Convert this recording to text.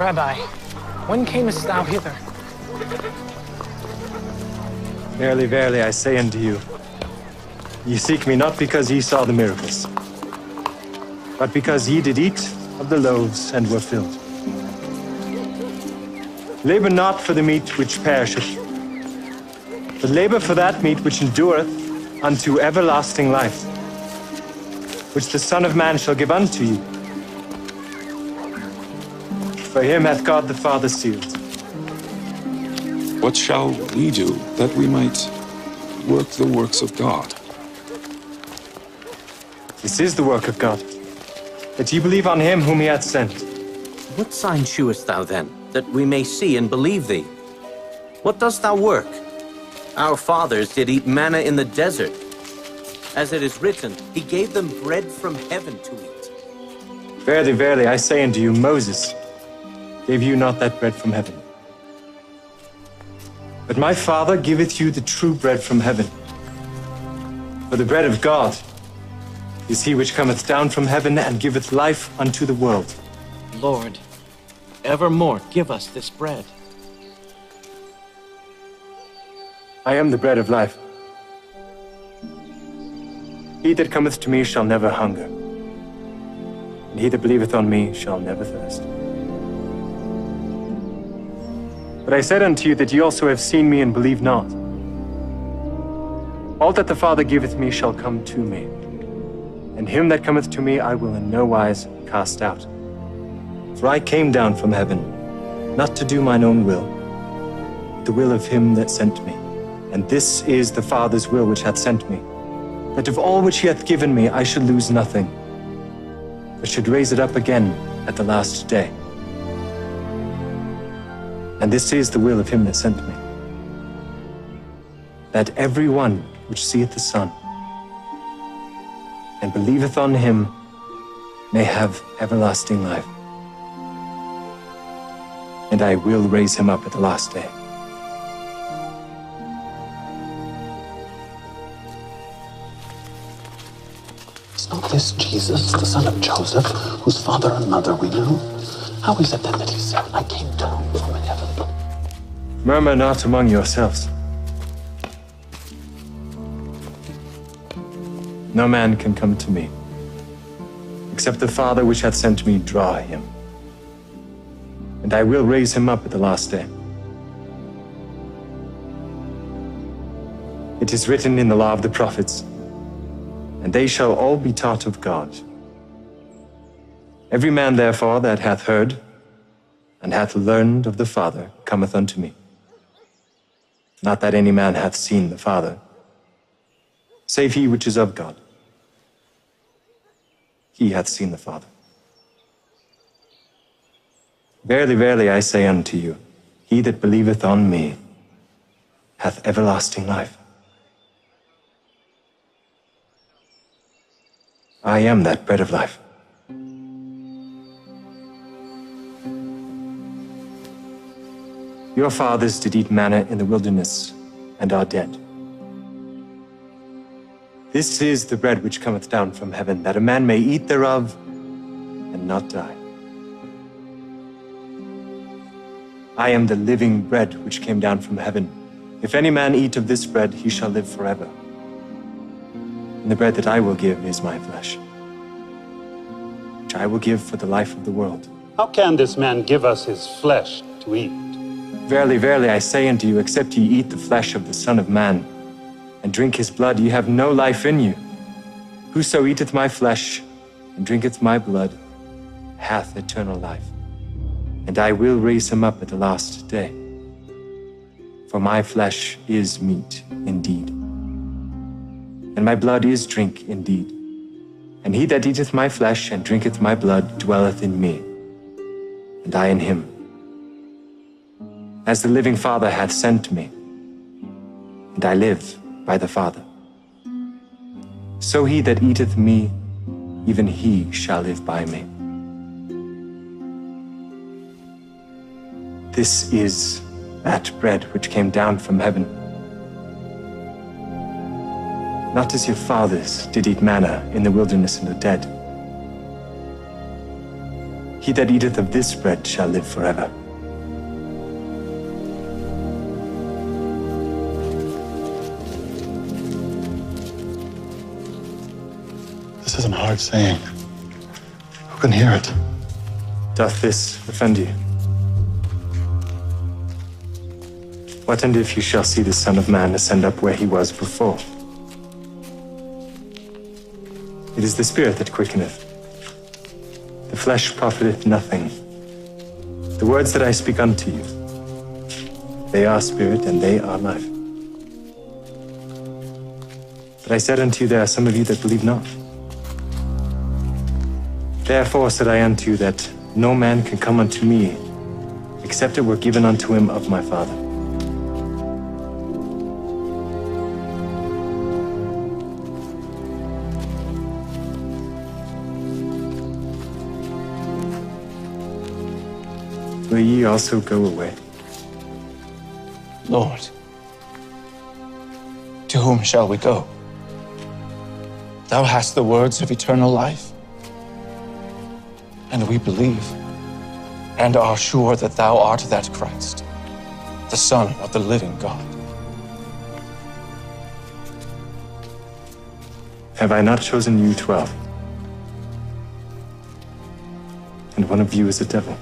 Rabbi, when camest thou hither? Verily, verily, I say unto you, ye seek me not because ye saw the miracles, but because ye did eat of the loaves and were filled. Labor not for the meat which perisheth, but labor for that meat which endureth unto everlasting life, which the Son of Man shall give unto you. For him hath God the Father sealed. What shall we do that we might work the works of God? This is the work of God, that ye believe on him whom he hath sent. What sign shewest thou then, that we may see and believe thee? What dost thou work? Our fathers did eat manna in the desert. As it is written, he gave them bread from heaven to eat. Verily, verily, I say unto you, Moses gave you not that bread from heaven. But my Father giveth you the true bread from heaven. For the bread of God is he which cometh down from heaven and giveth life unto the world. Lord, evermore give us this bread. I am the bread of life. He that cometh to me shall never hunger, and he that believeth on me shall never thirst. But I said unto you that ye also have seen me and believe not. All that the Father giveth me shall come to me, and him that cometh to me I will in no wise cast out. For I came down from heaven, not to do mine own will, but the will of him that sent me. And this is the Father's will which hath sent me, that of all which he hath given me I should lose nothing, but should raise it up again at the last day. And this is the will of him that sent me, that every one which seeth the Son and believeth on him may have everlasting life. And I will raise him up at the last day. Is not this Jesus, the son of Joseph, whose father and mother we know? How is it then that he said, I came down from heaven? Murmur not among yourselves. No man can come to me, except the Father which hath sent me draw him. And I will raise him up at the last day. It is written in the law of the prophets, and they shall all be taught of God. Every man, therefore, that hath heard and hath learned of the Father cometh unto me. Not that any man hath seen the Father, save he which is of God. He hath seen the Father. Verily, verily, I say unto you, he that believeth on me hath everlasting life. I am that bread of life. Your fathers did eat manna in the wilderness and are dead. This is the bread which cometh down from heaven, that a man may eat thereof and not die. I am the living bread which came down from heaven. If any man eat of this bread, he shall live forever. And the bread that I will give is my flesh, which I will give for the life of the world. How can this man give us his flesh to eat? Verily, verily, I say unto you, except ye eat the flesh of the Son of Man, and drink his blood, ye have no life in you. Whoso eateth my flesh, and drinketh my blood, hath eternal life. And I will raise him up at the last day. For my flesh is meat indeed, and my blood is drink indeed. And he that eateth my flesh and drinketh my blood dwelleth in me, and I in him. As the living Father hath sent me, and I live by the Father, so he that eateth me, even he shall live by me. This is that bread which came down from heaven. Not as your fathers did eat manna in the wilderness and are dead. He that eateth of this bread shall live forever. This is an hard saying. Who can hear it? Doth this offend you? What and if you shall see the Son of Man ascend up where he was before? It is the Spirit that quickeneth. The flesh profiteth nothing. The words that I speak unto you, they are spirit and they are life. But I said unto you, there are some of you that believe not. Therefore said I unto you that no man can come unto me, except it were given unto him of my Father. Will ye also go away? Lord, to whom shall we go? Thou hast the words of eternal life. And we believe and are sure that thou art that Christ, the Son of the living God. Have I not chosen you 12? And one of you is a devil.